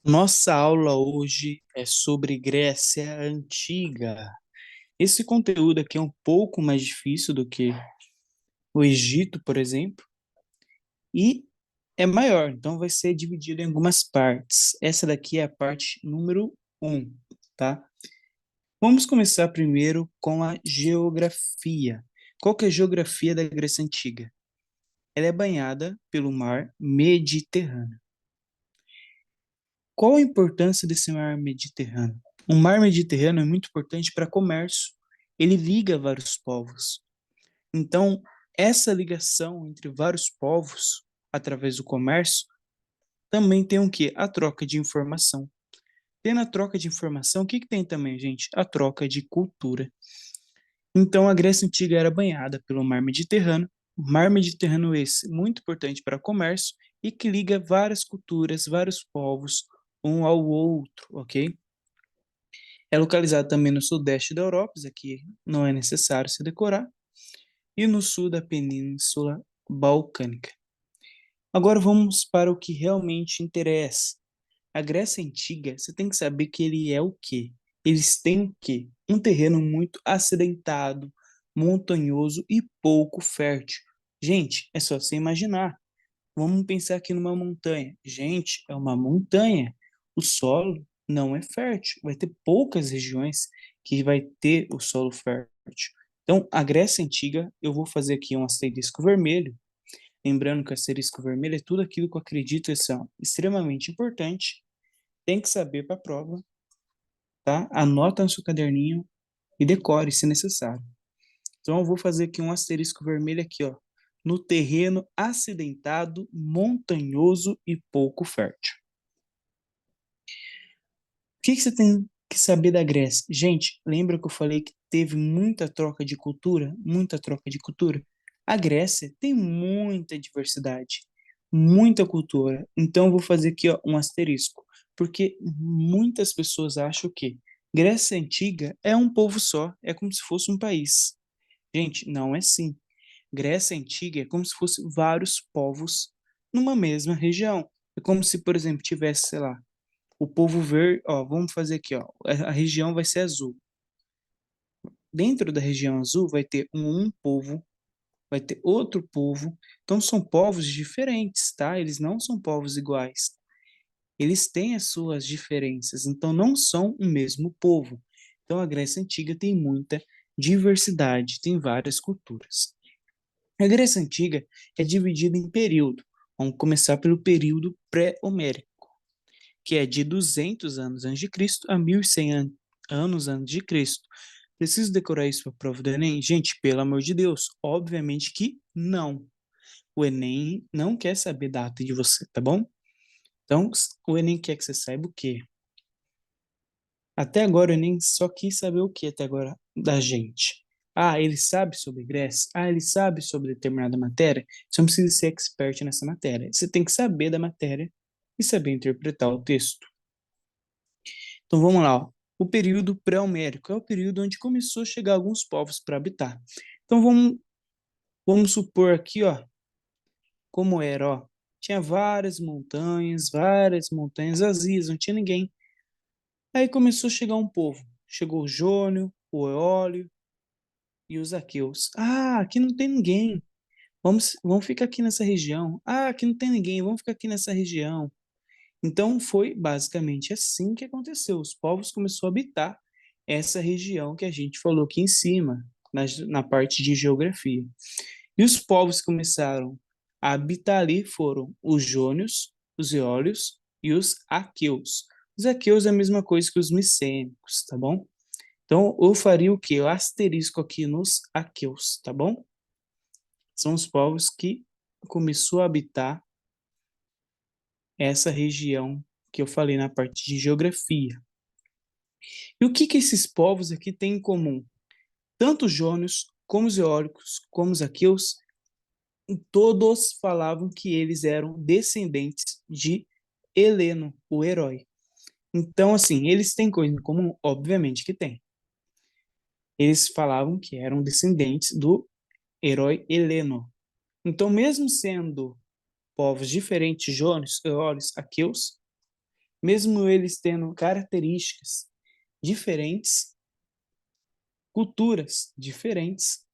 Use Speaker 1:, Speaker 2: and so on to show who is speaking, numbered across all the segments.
Speaker 1: Nossa aula hoje é sobre Grécia Antiga. Esse conteúdo aqui é um pouco mais difícil do que o Egito, por exemplo, e é maior, então vai ser dividido em algumas partes. Essa daqui é a parte número um, tá? Vamos começar primeiro com a geografia. Qual que é a geografia da Grécia Antiga? Ela é banhada pelo mar Mediterrâneo. Qual a importância desse mar Mediterrâneo? O mar Mediterrâneo é muito importante para comércio. Ele liga vários povos. Então, essa ligação entre vários povos, através do comércio, também tem o quê? A troca de informação. Tendo a troca de informação, o que que tem também, gente? A troca de cultura. Então, a Grécia Antiga era banhada pelo mar Mediterrâneo. O mar Mediterrâneo esse muito importante para comércio e que liga várias culturas, vários povos um ao outro, ok? É localizado também no sudeste da Europa, isso aqui não é necessário se decorar, e no sul da Península Balcânica. Agora vamos para o que realmente interessa. A Grécia Antiga, você tem que saber que ele é o quê? Eles têm o quê? Um terreno muito acidentado, montanhoso e pouco fértil. Gente, é só você imaginar. Vamos pensar aqui numa montanha. Gente, é uma montanha. O solo não é fértil. Vai ter poucas regiões que vai ter o solo fértil. Então, a Grécia Antiga, eu vou fazer aqui um asterisco vermelho. Lembrando que o asterisco vermelho é tudo aquilo que eu acredito que são extremamente importante. Tem que saber para a prova, tá? Anota no seu caderninho e decore se necessário. Então, eu vou fazer aqui um asterisco vermelho aqui, ó, no terreno acidentado, montanhoso e pouco fértil. O que que você tem que saber da Grécia? Gente, lembra que eu falei que teve muita troca de cultura? Muita troca de cultura? A Grécia tem muita diversidade, muita cultura. Então, eu vou fazer aqui, ó, um asterisco, porque muitas pessoas acham que Grécia Antiga é um povo só, é como se fosse um país. Gente, não é assim. Grécia Antiga é como se fosse vários povos numa mesma região. É como se, por exemplo, tivesse, sei lá, o povo verde, ó, vamos fazer aqui, ó, a região vai ser azul. Dentro da região azul vai ter um povo, vai ter outro povo. Então são povos diferentes, tá? Eles não são povos iguais. Eles têm as suas diferenças, então não são o mesmo povo. Então a Grécia Antiga tem muita diversidade, tem várias culturas. A Grécia Antiga é dividida em período. Vamos começar pelo período pré-homérico, que é de 200 anos antes de Cristo a 1100 anos antes de Cristo. Preciso decorar isso para a prova do Enem? Gente, pelo amor de Deus, obviamente que não. O Enem não quer saber data de você, tá bom? Então, o Enem quer que você saiba o quê? Até agora o Enem só quis saber o que até agora da gente. Ah, ele sabe sobre Grécia? Ah, ele sabe sobre determinada matéria? Você não precisa ser expert nessa matéria. Você tem que saber da matéria e saber interpretar o texto. Então vamos lá, ó. O período pré-homérico é o período onde começou a chegar alguns povos para habitar. Então vamos supor aqui, ó, como era, ó. Tinha várias montanhas vazias, não tinha ninguém. Aí começou a chegar um povo. Chegou o Jônio, o Eólio e os aqueus. Ah, aqui não tem ninguém. Vamos ficar aqui nessa região. Ah, aqui não tem ninguém. Vamos ficar aqui nessa região. Então foi basicamente assim que aconteceu. Os povos começaram a habitar essa região que a gente falou aqui em cima, na parte de geografia. E os povos que começaram a habitar ali foram os jônios, os eólios e os aqueus. Os aqueus é a mesma coisa que os micênicos, tá bom? Então eu faria o quê? O asterisco aqui nos aqueus, tá bom? São os povos que começou a habitar essa região que eu falei na parte de geografia. E o que que esses povos aqui têm em comum? Tanto os jônios, como os eólicos, como os aqueus, todos falavam que eles eram descendentes de Heleno, o herói. Então, assim, eles têm coisa em comum? Obviamente que tem. Eles falavam que eram descendentes do herói Heleno. Então, mesmo sendo povos diferentes, jônios, eólios, aqueus, mesmo eles tendo características diferentes, culturas diferentes,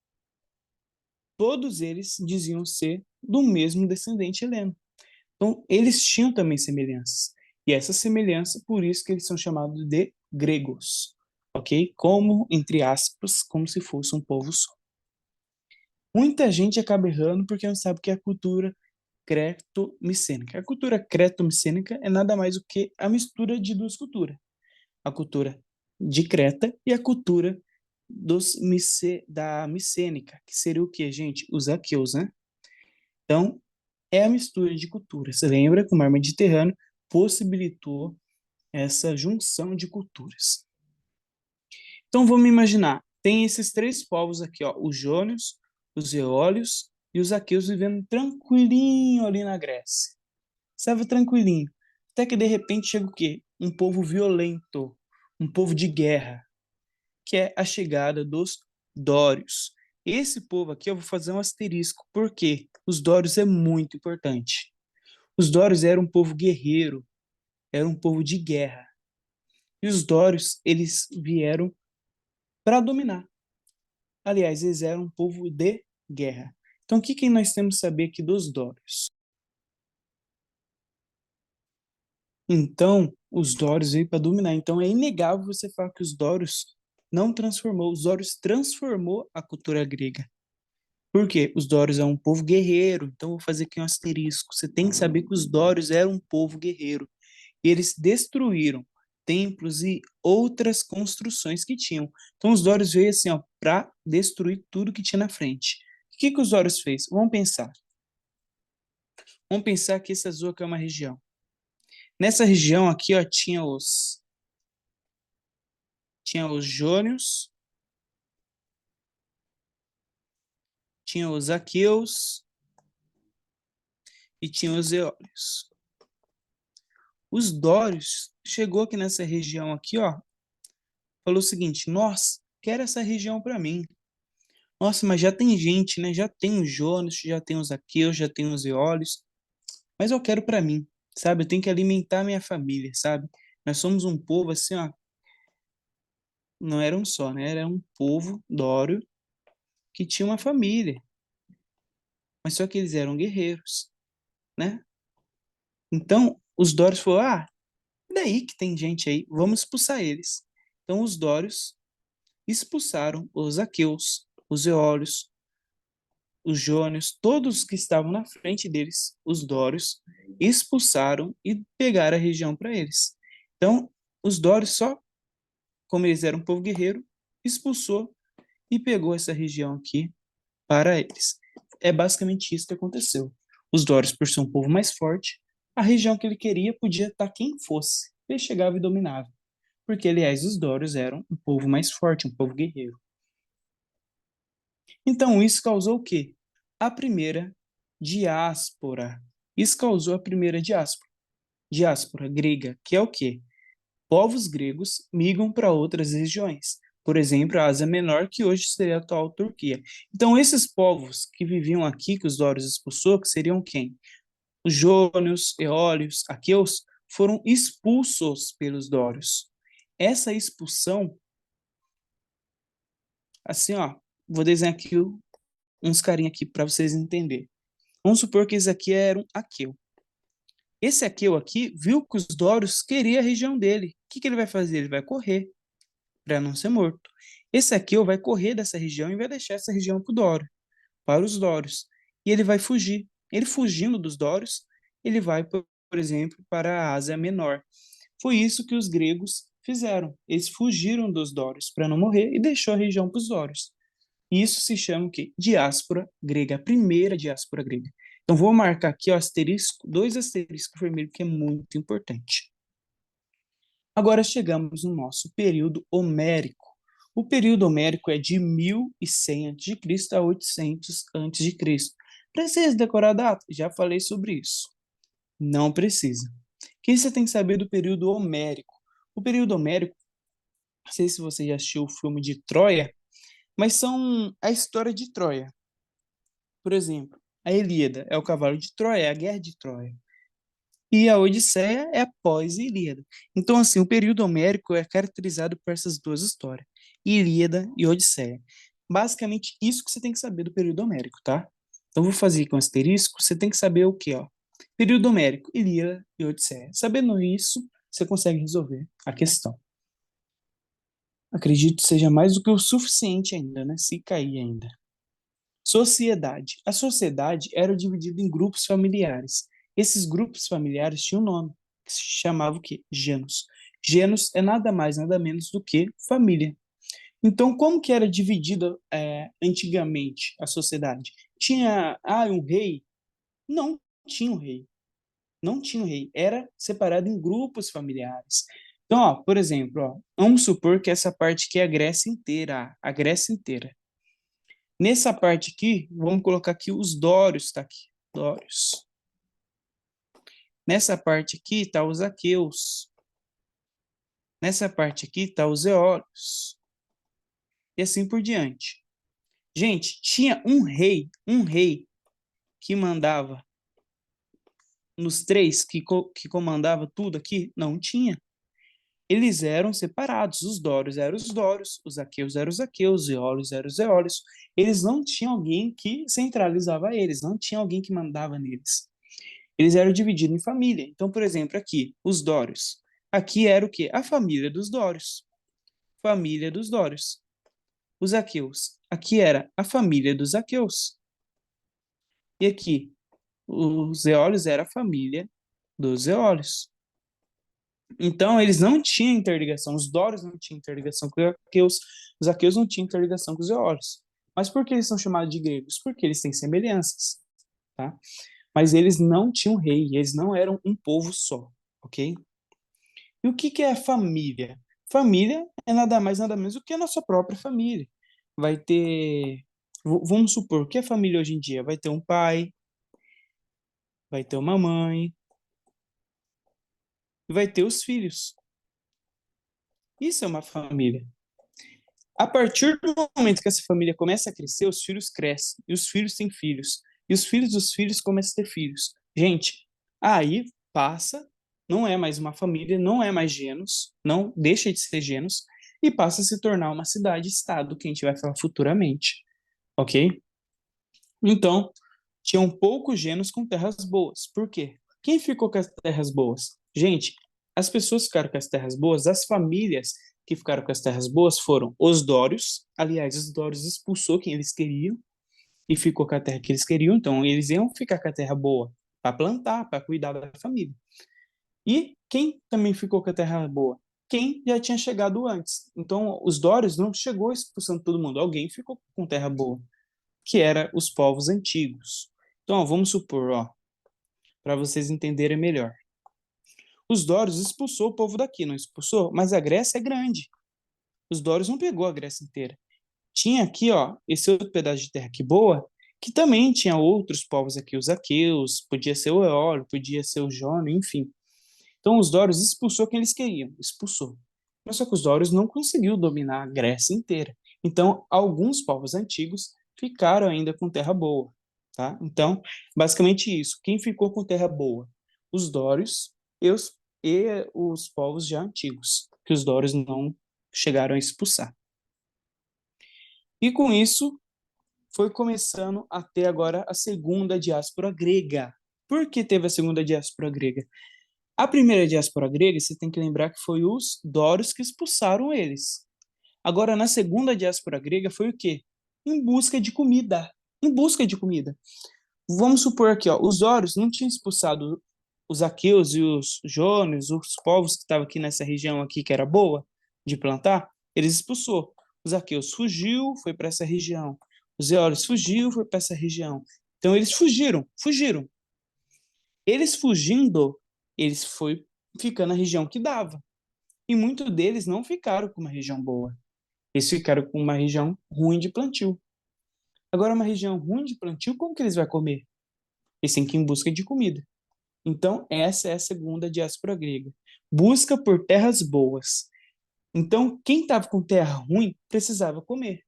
Speaker 1: todos eles diziam ser do mesmo descendente heleno. Então, eles tinham também semelhanças. E essa semelhança, por isso que eles são chamados de gregos, ok? Como, entre aspas, como se fosse um povo só. Muita gente acaba errando porque não sabe o que é a cultura creto-micênica. A cultura creto-micênica é nada mais do que a mistura de duas culturas. A cultura de Creta e a cultura da micênica, que seria o que, gente? Os aqueus, né? Então, é a mistura de culturas. Você lembra que o mar Mediterrâneo possibilitou essa junção de culturas. Então, vamos imaginar, tem esses três povos aqui, ó, os jônios, os eólios e os aqueus vivendo tranquilinho ali na Grécia. Estava tranquilinho. Até que de repente chega o quê? Um povo violento, um povo de guerra, que é a chegada dos dórios. Esse povo aqui eu vou fazer um asterisco, porque os dórios é muito importante. Os dórios eram um povo guerreiro, era um povo de guerra. E os dórios, eles vieram para dominar. Aliás, eles eram um povo de guerra. Então, o que, que nós temos que saber aqui dos dórios? Então, os dórios veio para dominar. Então, é inegável você falar que os dórios não transformou. Os dórios transformou a cultura grega. Por quê? Os dórios é um povo guerreiro. Então, vou fazer aqui um asterisco. Você tem que saber que os dórios eram um povo guerreiro. E eles destruíram templos e outras construções que tinham. Então os Dórios veio assim, ó, para destruir tudo que tinha na frente. O que que os Dórios fez? Vamos pensar. Vamos pensar que essa aqui é uma região. Nessa região aqui, ó, tinha os jônios, tinha os aqueus e tinha os eólios. Os dórios chegou aqui nessa região aqui, ó, falou o seguinte: "Nossa, quero essa região para mim. Nossa, mas já tem gente, né? Já tem os Jonas, já tem os aqueus, já tem os eólios, mas eu quero para mim, sabe? Eu tenho que alimentar minha família, sabe? Nós somos um povo assim, ó, não era um só, né? Era um povo dório que tinha uma família, mas só que eles eram guerreiros, né? Então, os dórios falaram: "Ah, daí que tem gente aí, vamos expulsar eles". Então, os dórios expulsaram os aqueus, os eólios, os jônios, todos que estavam na frente deles, os dórios, expulsaram e pegaram a região para eles. Então, os dórios só, como eles eram um povo guerreiro, expulsou e pegou essa região aqui para eles. É basicamente isso que aconteceu. Os dórios, por ser um povo mais forte, a região que ele queria podia estar quem fosse. Ele chegava e dominava. Porque, aliás, os dórios eram um povo mais forte, um povo guerreiro. Então, isso causou o quê? A primeira diáspora. Isso causou a primeira diáspora grega, que é o quê? Povos gregos migram para outras regiões. Por exemplo, a Ásia Menor, que hoje seria a atual Turquia. Então, esses povos que viviam aqui, que os dórios expulsou, que seriam quem? Os jônios, eólios, aqueus, foram expulsos pelos dórios. Essa expulsão, assim, ó, vou desenhar aqui uns carinha aqui para vocês entenderem. Vamos supor que esse aqui era um aqueu. Esse aqueu aqui viu que os Dórios queriam a região dele. O que que ele vai fazer? Ele vai correr para não ser morto. Esse aqueu vai correr dessa região e vai deixar essa região para o Dório, para os Dórios. E ele vai fugir. Ele fugindo dos Dórios, ele vai, por exemplo, para a Ásia Menor. Foi isso que os gregos fizeram. Eles fugiram dos Dórios para não morrer e deixou a região para os Dórios. Isso se chama o quê? Diáspora grega, a primeira diáspora grega. Então, vou marcar aqui ó, asterisco, dois asteriscos vermelhos, que é muito importante. Agora chegamos no nosso período homérico. O período homérico é de 1100 a.C. a 800 a.C. Precisa decorar a data? Já falei sobre isso. Não precisa. O que você tem que saber do período homérico? O período homérico, não sei se você já assistiu o filme de Troia, mas são a história de Troia. Por exemplo, a Ilíada é o cavalo de Troia, é a guerra de Troia. E a Odisseia é após a Ilíada. Então, assim, o período homérico é caracterizado por essas duas histórias, Ilíada e Odisseia. Basicamente, isso que você tem que saber do período homérico, tá? Então, vou fazer com asterisco, você tem que saber o quê, ó? Período homérico, Ilíada e Odisseia. Sabendo isso, você consegue resolver a questão. Acredito que seja mais do que o suficiente ainda, né? Se cair ainda. Sociedade. A sociedade era dividida em grupos familiares. Esses grupos familiares tinham um nome, que se chamava o quê? Gêneros. Gêneros é nada mais, nada menos do que família. Então, como que era dividida antigamente a sociedade? Tinha, um rei? Não tinha um rei. Não tinha um rei. Era separado em grupos familiares. Então, ó, por exemplo, ó, vamos supor que essa parte aqui é a Grécia inteira, a Grécia inteira. Nessa parte aqui, vamos colocar aqui os dórios, tá aqui, dórios. Nessa parte aqui tá os aqueus. Nessa parte aqui tá os eólios. E assim por diante. Gente, tinha um rei que mandava nos três, que comandava tudo aqui? Não tinha. Eles eram separados. Os dórios eram os dórios, os aqueus eram os aqueus, os eólios eram os eólios. Eles não tinham alguém que centralizava eles, não tinha alguém que mandava neles. Eles eram divididos em família. Então, por exemplo, aqui, os Dórios. Aqui era o quê? A família dos Dórios. Família dos Dórios. Os Aqueus. Aqui era a família dos Aqueus. E aqui, os Eólios era a família dos Eólios. Então, eles não tinham interligação. Os Dórios não tinham interligação com os Aqueus não tinham interligação com os Eólios. Mas por que eles são chamados de gregos? Porque eles têm semelhanças, tá? Mas eles não tinham rei, eles não eram um povo só, ok? E o que que é a família? Família é nada mais, nada menos do que a nossa própria família. Vai ter, vamos supor, o que é família hoje em dia? Vai ter um pai, vai ter uma mãe, e vai ter os filhos. Isso é uma família. A partir do momento que essa família começa a crescer, os filhos crescem, e os filhos têm filhos, e os filhos dos filhos começam a ter filhos. Gente, aí passa, não é mais uma família, não é mais Genos, não deixa de ser Genos, e passa a se tornar uma cidade-estado, que a gente vai falar futuramente, ok? Então, tinham poucos Genos com terras boas. Por quê? Quem ficou com as terras boas? Gente, as pessoas que ficaram com as terras boas, as famílias que ficaram com as terras boas foram os Dórios. Aliás, os Dórios expulsou quem eles queriam e ficou com a terra que eles queriam. Então, eles iam ficar com a terra boa para plantar, para cuidar da família. E quem também ficou com a terra boa? Quem já tinha chegado antes. Então, os Dórios não chegou expulsando todo mundo. Alguém ficou com terra boa, que era os povos antigos. Então, ó, vamos supor, ó, para vocês entenderem melhor. Os Dórios expulsou o povo daqui, não expulsou? Mas a Grécia é grande. Os Dórios não pegou a Grécia inteira. Tinha aqui, ó, esse outro pedaço de terra aqui boa, que também tinha outros povos aqui, os aqueus, podia ser o Eólio, podia ser o Jônio, enfim. Então os Dórios expulsou quem eles queriam, expulsou. Mas só que os Dórios não conseguiu dominar a Grécia inteira. Então alguns povos antigos ficaram ainda com terra boa, tá? Então, basicamente isso. Quem ficou com terra boa? Os Dórios e os povos já antigos, que os Dórios não chegaram a expulsar. E com isso, foi começando a ter agora a segunda diáspora grega. Por que teve a segunda diáspora grega? A primeira diáspora grega, você tem que lembrar que foi os dórios que expulsaram eles. Agora, na segunda diáspora grega, foi o quê? Em busca de comida. Em busca de comida. Vamos supor aqui, ó, os dórios não tinham expulsado os aqueus e os jônios, os povos que estavam aqui nessa região aqui que era boa de plantar, eles expulsou. Os aqueus fugiu, foi para essa região. Os eólios fugiu, foi para essa região. Então eles fugiram. Eles fugindo, eles foi ficando na região que dava. E muitos deles não ficaram com uma região boa. Eles ficaram com uma região ruim de plantio. Agora, uma região ruim de plantio, como que eles vão comer? Eles têm que ir em busca de comida. Então, essa é a segunda diáspora grega. Busca por terras boas. Então, quem estava com terra ruim precisava comer.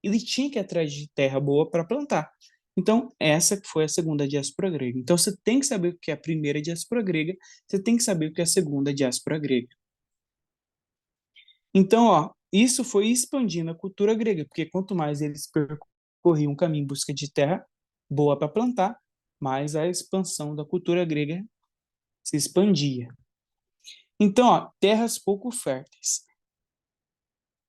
Speaker 1: Ele tinha que ir atrás de terra boa para plantar. Então, essa foi a segunda diáspora grega. Então, você tem que saber o que é a primeira diáspora grega, você tem que saber o que é a segunda diáspora grega. Então, ó, isso foi expandindo a cultura grega, porque quanto mais eles percorriam um caminho em busca de terra boa para plantar, mais a expansão da cultura grega se expandia. Então, ó, terras pouco férteis.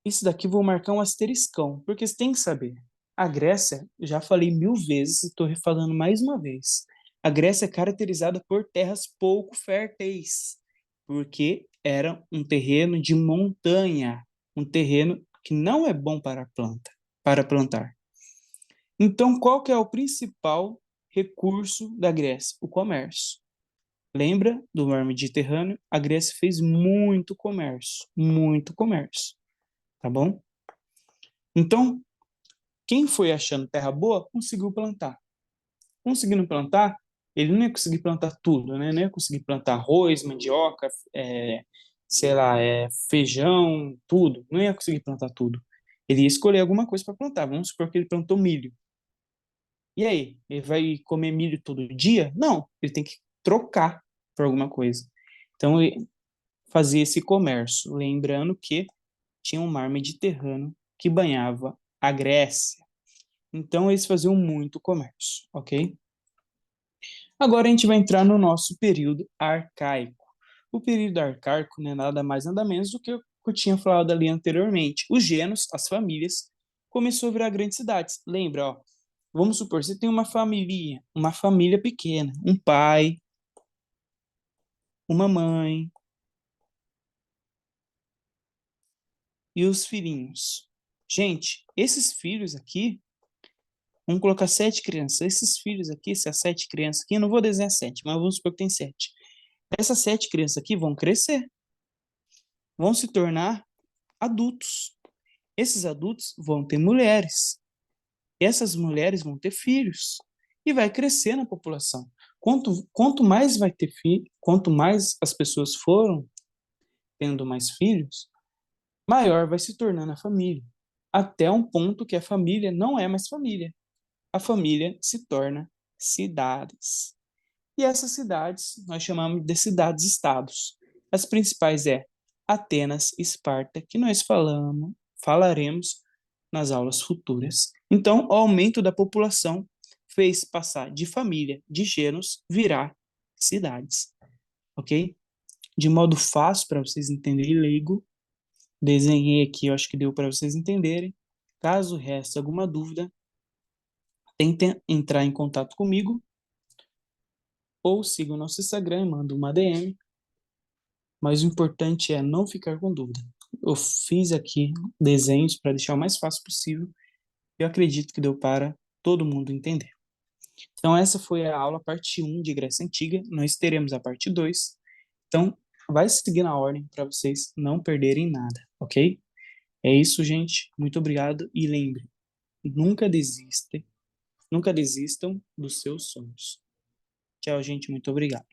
Speaker 1: Isso daqui vou marcar um asteriscão, porque você tem que saber. A Grécia, já falei 1000 vezes, estou falando mais uma vez. A Grécia é caracterizada por terras pouco férteis, porque era um terreno de montanha, um terreno que não é bom para planta, para plantar. Então, qual que é o principal recurso da Grécia? O comércio. Lembra do mar Mediterrâneo? A Grécia fez muito comércio, tá bom? Então, quem foi achando terra boa, conseguiu plantar. Conseguindo plantar, ele não ia conseguir plantar tudo, né? Não ia conseguir plantar arroz, mandioca, sei lá, feijão, tudo. Não ia conseguir plantar tudo. Ele ia escolher alguma coisa para plantar. Vamos supor que ele plantou milho. E aí, ele vai comer milho todo dia? Não, ele tem que trocar por alguma coisa. Então, ele fazia esse comércio, lembrando que tinha um mar Mediterrâneo que banhava a Grécia. Então, eles faziam muito comércio, ok? Agora a gente vai entrar no nosso período arcaico. O período arcaico não é nada mais nada menos do que o que eu tinha falado ali anteriormente. Os gêneros, as famílias, começou a virar grandes cidades. Lembra, ó, vamos supor, você tem uma família pequena, um pai, uma mãe e os filhinhos. Gente, esses filhos aqui, vamos colocar 7 crianças. Esses filhos aqui, essas 7 crianças aqui, eu não vou desenhar 7, mas vamos supor que tem 7. Essas 7 crianças aqui vão crescer, vão se tornar adultos. Esses adultos vão ter mulheres. Essas mulheres vão ter filhos. E vai crescer na população. Quanto mais vai ter filho, quanto mais as pessoas foram tendo mais filhos, maior vai se tornando a família. Até um ponto que a família não é mais família. A família se torna cidades. E essas cidades nós chamamos de cidades-estados. As principais é Atenas, Esparta, que nós falaremos nas aulas futuras. Então, o aumento da população fez passar de família, de gêneros, virar cidades, ok? De modo fácil para vocês entenderem, leigo, desenhei aqui, eu acho que deu para vocês entenderem. Caso reste alguma dúvida, tentem entrar em contato comigo ou siga o nosso Instagram e manda uma DM. Mas o importante é não ficar com dúvida. Eu fiz aqui desenhos para deixar o mais fácil possível. Eu acredito que deu para todo mundo entender. Então, essa foi a aula parte 1 de Grécia Antiga. Nós teremos a parte 2. Então, vai seguir na ordem para vocês não perderem nada, ok? É isso, gente. Muito obrigado. E lembre, nunca desistem, nunca desistam dos seus sonhos. Tchau, gente. Muito obrigado.